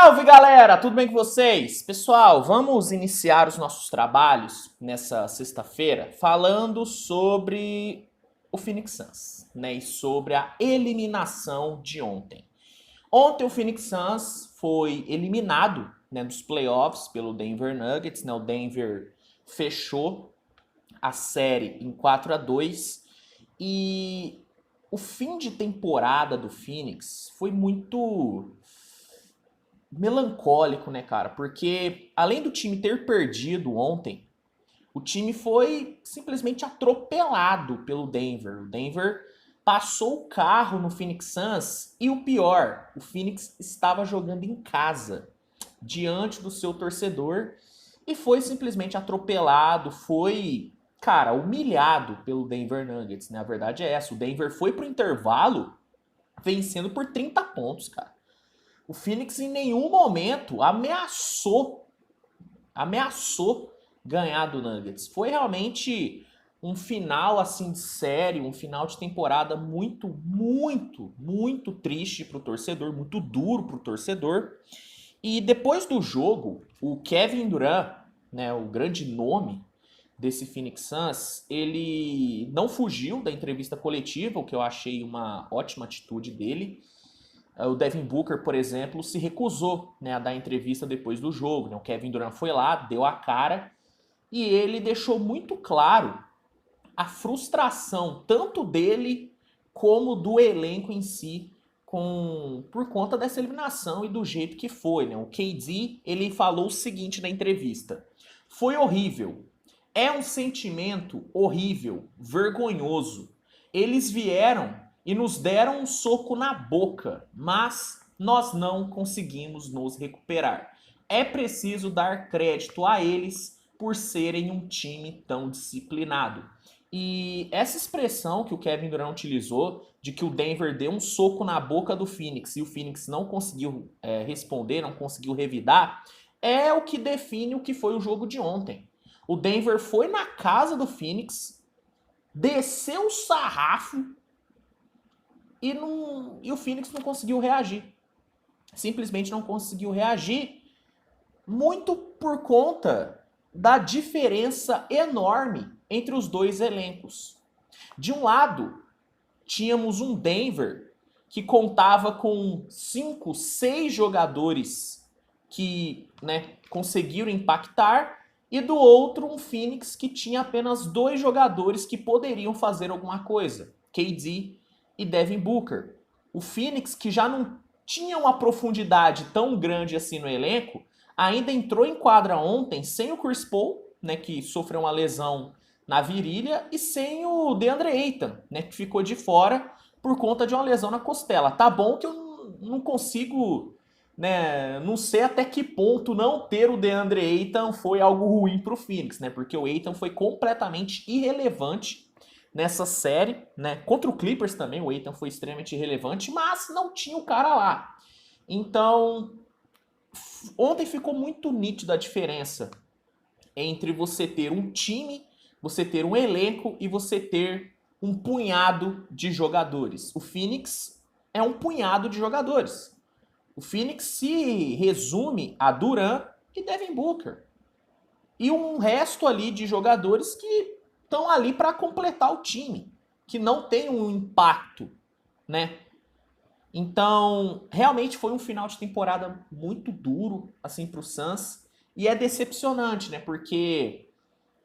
Salve, galera! Tudo bem com vocês? Pessoal, vamos iniciar os nossos trabalhos nessa sexta-feira falando sobre o Phoenix Suns, né? E sobre a eliminação de ontem. Ontem o Phoenix Suns foi eliminado, né, dos playoffs pelo Denver Nuggets, né? O Denver fechou a série em 4-2 e o fim de temporada do Phoenix foi muito melancólico, né, cara? Porque além do time ter perdido ontem, o time foi simplesmente atropelado pelo Denver. O Denver passou o carro no Phoenix Suns e o pior, o Phoenix estava jogando em casa, diante do seu torcedor e foi simplesmente atropelado, foi, cara, humilhado pelo Denver Nuggets, né? A verdade é essa, o Denver foi pro intervalo vencendo por 30 pontos, cara. O Phoenix em nenhum momento ameaçou ganhar do Nuggets. Foi realmente um final assim de série, um final de temporada muito triste pro torcedor, muito duro pro torcedor. E depois do jogo, o Kevin Durant, né, o grande nome desse Phoenix Suns, ele não fugiu da entrevista coletiva, o que eu achei uma ótima atitude dele. O Devin Booker, por exemplo, se recusou, né, a dar entrevista depois do jogo, né? O Kevin Durant foi lá, deu a cara e ele deixou muito claro a frustração tanto dele como do elenco em si por conta dessa eliminação e do jeito que foi, né? O KD, ele falou o seguinte na entrevista: foi horrível, é um sentimento horrível, vergonhoso. Eles vieram e nos deram um soco na boca, mas nós não conseguimos nos recuperar. É preciso dar crédito a eles por serem um time tão disciplinado. E essa expressão que o Kevin Durant utilizou, de que o Denver deu um soco na boca do Phoenix e o Phoenix não conseguiu responder, não conseguiu revidar, é o que define o que foi o jogo de ontem. O Denver foi na casa do Phoenix, desceu o sarrafo e o Phoenix não conseguiu reagir. Simplesmente não conseguiu reagir, muito por conta da diferença enorme entre os dois elencos. De um lado, tínhamos um Denver que contava com 5, 6 jogadores que, né, conseguiram impactar, e do outro um Phoenix que tinha apenas 2 jogadores que poderiam fazer alguma coisa, KD e Devin Booker. O Phoenix, que já não tinha uma profundidade tão grande assim no elenco, ainda entrou em quadra ontem sem o Chris Paul, né, que sofreu uma lesão na virilha, e sem o DeAndre Ayton, né, que ficou de fora por conta de uma lesão na costela. Tá bom que eu não consigo, né, não sei até que ponto não ter o DeAndre Ayton foi algo ruim pro Phoenix, né, porque o Ayton foi completamente irrelevante nessa série, né? Contra o Clippers também, o Ayton foi extremamente irrelevante, mas não tinha o cara lá. Então, ontem ficou muito nítida a diferença entre você ter um time, você ter um elenco e você ter um punhado de jogadores. O Phoenix é um punhado de jogadores. O Phoenix se resume a Durant e Devin Booker. E um resto ali de jogadores que estão ali para completar o time, que não tem um impacto, né? Então, realmente foi um final de temporada muito duro, assim, pro Suns, e é decepcionante, né? Porque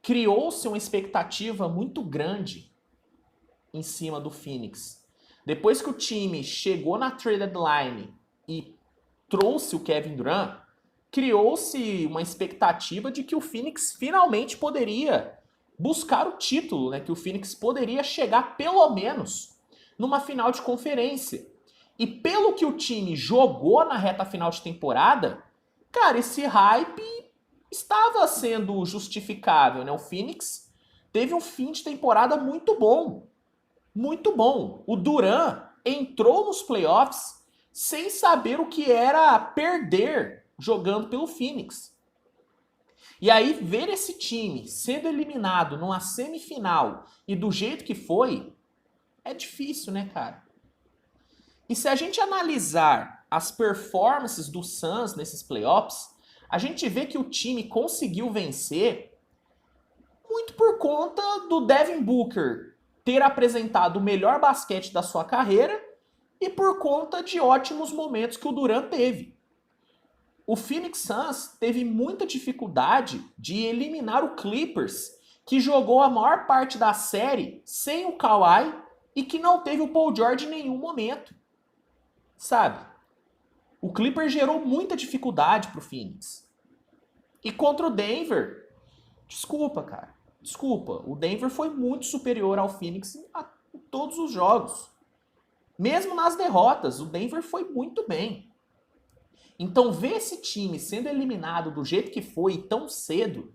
criou-se uma expectativa muito grande em cima do Phoenix. Depois que o time chegou na trade deadline e trouxe o Kevin Durant, criou-se uma expectativa de que o Phoenix finalmente poderia buscar o título, né? Que o Phoenix poderia chegar pelo menos numa final de conferência. E pelo que o time jogou na reta final de temporada, cara, esse hype estava sendo justificável, né? O Phoenix teve um fim de temporada muito bom. Muito bom. O Durant entrou nos playoffs sem saber o que era perder jogando pelo Phoenix. E aí, ver esse time sendo eliminado numa semifinal e do jeito que foi, é difícil, né, cara? E se a gente analisar as performances do Suns nesses playoffs, a gente vê que o time conseguiu vencer muito por conta do Devin Booker ter apresentado o melhor basquete da sua carreira e por conta de ótimos momentos que o Durant teve. O Phoenix Suns teve muita dificuldade de eliminar o Clippers, que jogou a maior parte da série sem o Kawhi e que não teve o Paul George em nenhum momento. Sabe? O Clippers gerou muita dificuldade pro Phoenix. E contra o Denver, desculpa, cara. Desculpa, o Denver foi muito superior ao Phoenix em todos os jogos. Mesmo nas derrotas, o Denver foi muito bem. Então ver esse time sendo eliminado do jeito que foi tão cedo,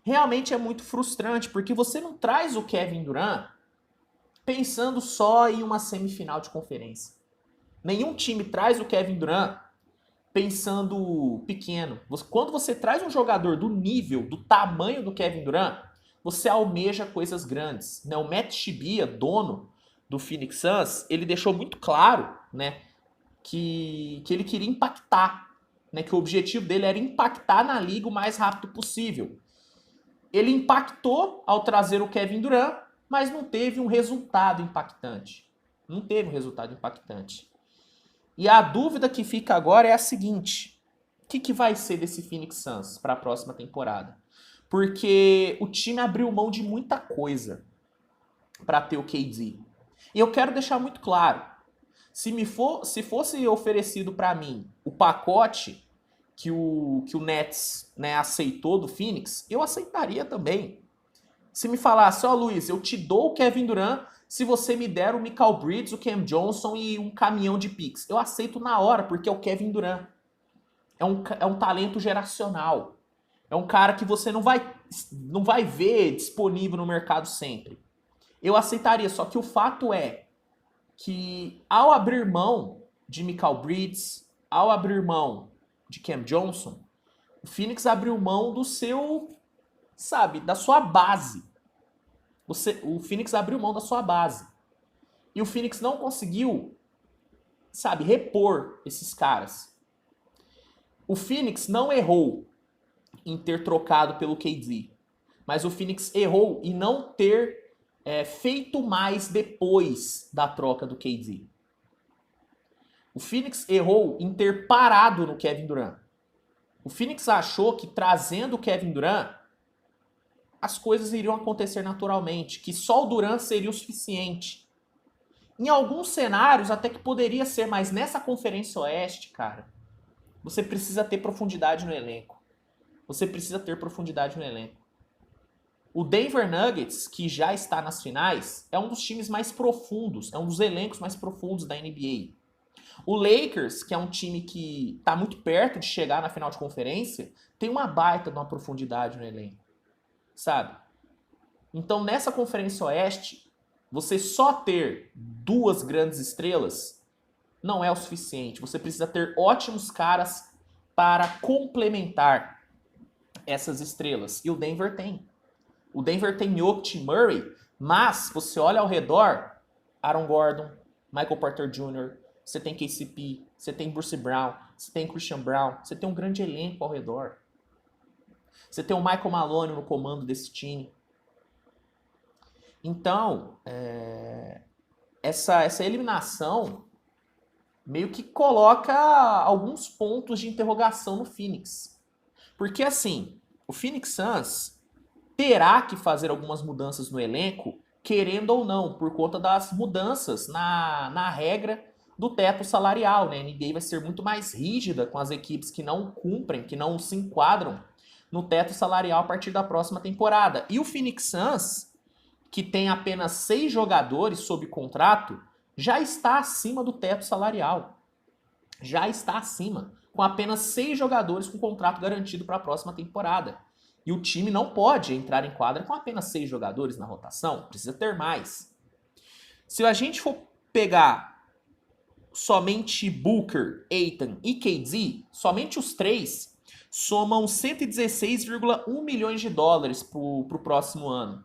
realmente é muito frustrante, porque você não traz o Kevin Durant pensando só em uma semifinal de conferência. Nenhum time traz o Kevin Durant pensando pequeno. Quando você traz um jogador do nível, do tamanho do Kevin Durant, você almeja coisas grandes. Né? O Matt Shibia, dono do Phoenix Suns, ele deixou muito claro, né, que ele queria impactar, né, que o objetivo dele era impactar na liga o mais rápido possível. Ele impactou ao trazer o Kevin Durant, mas não teve um resultado impactante. Não teve um resultado impactante. E a dúvida que fica agora é a seguinte: o que vai ser desse Phoenix Suns para a próxima temporada? Porque o time abriu mão de muita coisa para ter o KD. E eu quero deixar muito claro, se fosse oferecido para mim o pacote que o Nets, né, aceitou do Phoenix, eu aceitaria também. Se me falasse, ó, Luiz, eu te dou o Kevin Durant se você me der o Mikal Bridges, o Cam Johnson e um caminhão de picks. Eu aceito na hora, porque é o Kevin Durant. É um talento geracional. É um cara que você não vai ver disponível no mercado sempre. Eu aceitaria, só que o fato é que ao abrir mão de Mikal Bridges, ao abrir mão de Cam Johnson, o Phoenix abriu mão do seu, sabe, da sua base. O Phoenix abriu mão da sua base. E o Phoenix não conseguiu, sabe, repor esses caras. O Phoenix não errou em ter trocado pelo KD. Mas o Phoenix errou em não ter feito mais depois da troca do KD. O Phoenix errou em ter parado no Kevin Durant. O Phoenix achou que trazendo o Kevin Durant, as coisas iriam acontecer naturalmente, que só o Durant seria o suficiente. Em alguns cenários até que poderia ser, mas nessa Conferência Oeste, cara, você precisa ter profundidade no elenco. Você precisa ter profundidade no elenco. O Denver Nuggets, que já está nas finais, é um dos times mais profundos, é um dos elencos mais profundos da NBA. O Lakers, que é um time que está muito perto de chegar na final de conferência, tem uma baita de uma profundidade no elenco, sabe? Então, nessa Conferência Oeste, você só ter duas grandes estrelas não é o suficiente. Você precisa ter ótimos caras para complementar essas estrelas. E o Denver tem. O Denver tem Jokic e Murray, mas você olha ao redor, Aaron Gordon, Michael Porter Jr., você tem KCP, você tem Bruce Brown, você tem Christian Brown, você tem um grande elenco ao redor. Você tem o Michael Malone no comando desse time. Então, essa eliminação meio que coloca alguns pontos de interrogação no Phoenix. Porque assim, o Phoenix Suns terá que fazer algumas mudanças no elenco, querendo ou não, por conta das mudanças na regra do teto salarial, né? A NBA vai ser muito mais rígida com as equipes que não cumprem, que não se enquadram no teto salarial a partir da próxima temporada. E o Phoenix Suns, que tem apenas 6 jogadores sob contrato, já está acima do teto salarial. Já está acima, com apenas 6 jogadores com contrato garantido para a próxima temporada. E o time não pode entrar em quadra com apenas 6 jogadores na rotação, precisa ter mais. Se a gente for pegar somente Booker, Ayton e KD, somente os 3 somam 116,1 milhões de dólares para o próximo ano.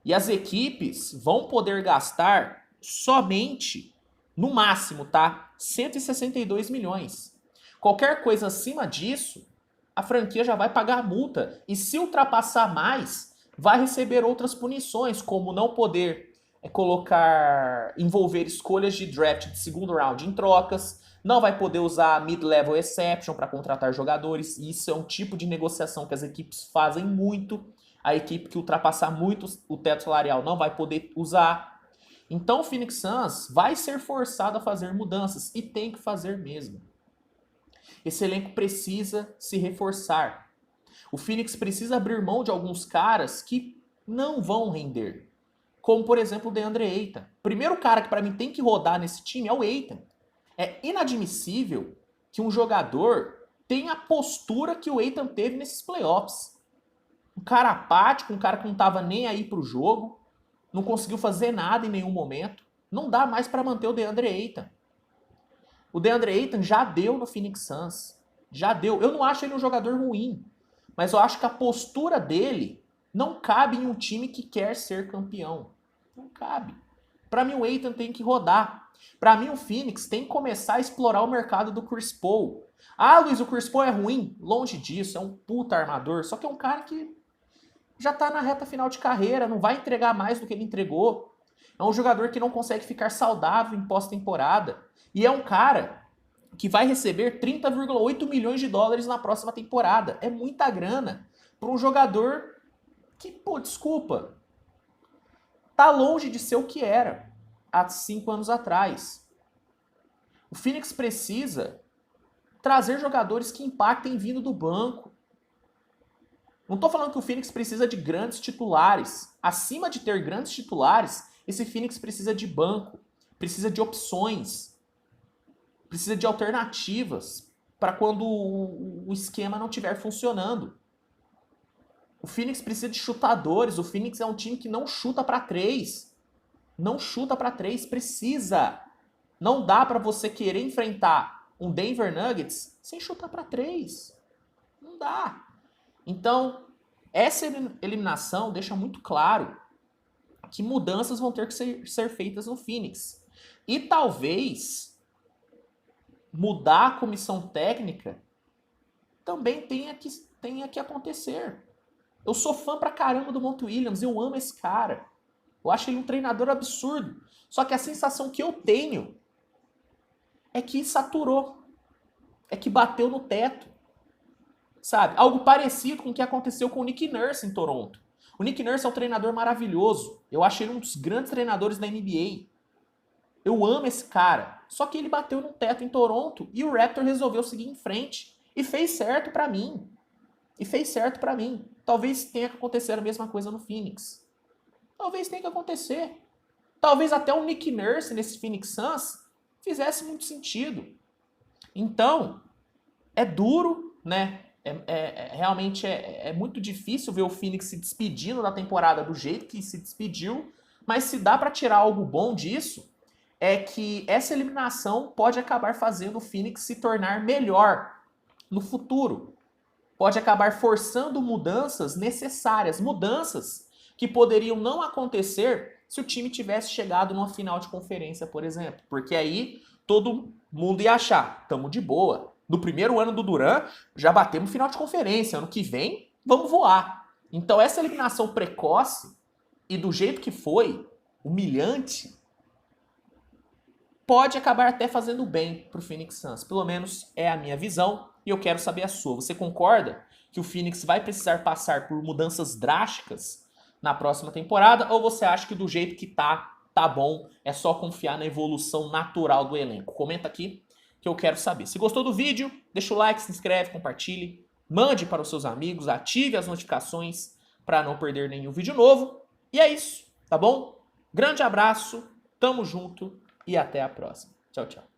E as equipes vão poder gastar somente, no máximo, tá? 162 milhões. Qualquer coisa acima disso, a franquia já vai pagar multa. E se ultrapassar mais, vai receber outras punições, como não poder envolver escolhas de draft de segundo round em trocas, não vai poder usar mid-level exception para contratar jogadores. Isso é um tipo de negociação que as equipes fazem muito. A equipe que ultrapassar muito o teto salarial não vai poder usar. Então o Phoenix Suns vai ser forçado a fazer mudanças e tem que fazer mesmo. Esse elenco precisa se reforçar. O Phoenix precisa abrir mão de alguns caras que não vão render. Como, por exemplo, o DeAndre Ayton. O primeiro cara que para mim tem que rodar nesse time é o Ayton. É inadmissível que um jogador tenha a postura que o Ayton teve nesses playoffs. Um cara apático, um cara que não estava nem aí pro jogo, não conseguiu fazer nada em nenhum momento. Não dá mais para manter o DeAndre Ayton. O DeAndre Ayton já deu no Phoenix Suns. Já deu. Eu não acho ele um jogador ruim, mas eu acho que a postura dele não cabe em um time que quer ser campeão. Não cabe. Para mim o Ayton tem que rodar. Para mim o Phoenix tem que começar a explorar o mercado do Chris Paul. Ah, Luiz, o Chris Paul é ruim? Longe disso, é um puta armador. Só que é um cara que já tá na reta final de carreira, não vai entregar mais do que ele entregou. É um jogador que não consegue ficar saudável em pós-temporada. E é um cara que vai receber 30,8 milhões de dólares na próxima temporada. É muita grana para um jogador que, pô, desculpa, tá longe de ser o que era há 5 anos atrás. O Phoenix precisa trazer jogadores que impactem vindo do banco. Não tô falando que o Phoenix precisa de grandes titulares. Acima de ter grandes titulares, esse Phoenix precisa de banco, precisa de opções, precisa de alternativas para quando o esquema não estiver funcionando. O Phoenix precisa de chutadores. O Phoenix é um time que não chuta para 3. Não chuta para 3, precisa. Não dá para você querer enfrentar um Denver Nuggets sem chutar para 3. Não dá. Então, essa eliminação deixa muito claro que mudanças vão ter que ser feitas no Phoenix. E talvez mudar a comissão técnica também tenha que acontecer. Eu sou fã pra caramba do Monty Williams, eu amo esse cara. Eu acho ele um treinador absurdo. Só que a sensação que eu tenho é que saturou. É que bateu no teto. Sabe? Algo parecido com o que aconteceu com o Nick Nurse em Toronto. O Nick Nurse é um treinador maravilhoso. Eu acho ele um dos grandes treinadores da NBA. Eu amo esse cara. Só que ele bateu no teto em Toronto e o Raptor resolveu seguir em frente. E fez certo pra mim. Talvez tenha que acontecer a mesma coisa no Phoenix. Talvez tenha que acontecer. Talvez até o Nick Nurse nesse Phoenix Suns fizesse muito sentido. Então, é duro, né? Realmente é muito difícil ver o Phoenix se despedindo da temporada do jeito que se despediu, mas se dá para tirar algo bom disso, é que essa eliminação pode acabar fazendo o Phoenix se tornar melhor no futuro. Pode acabar forçando mudanças necessárias, mudanças que poderiam não acontecer se o time tivesse chegado numa final de conferência, por exemplo. Porque aí todo mundo ia achar, estamos de boa. No primeiro ano do Durant, já batemos final de conferência. Ano que vem, vamos voar. Então essa eliminação precoce e do jeito que foi, humilhante, pode acabar até fazendo bem para o Phoenix Suns. Pelo menos é a minha visão e eu quero saber a sua. Você concorda que o Phoenix vai precisar passar por mudanças drásticas na próxima temporada? Ou você acha que do jeito que tá bom, é só confiar na evolução natural do elenco? Comenta aqui que eu quero saber. Se gostou do vídeo, deixa o like, se inscreve, compartilhe, mande para os seus amigos, ative as notificações para não perder nenhum vídeo novo. E é isso, tá bom? Grande abraço, tamo junto e até a próxima. Tchau, tchau.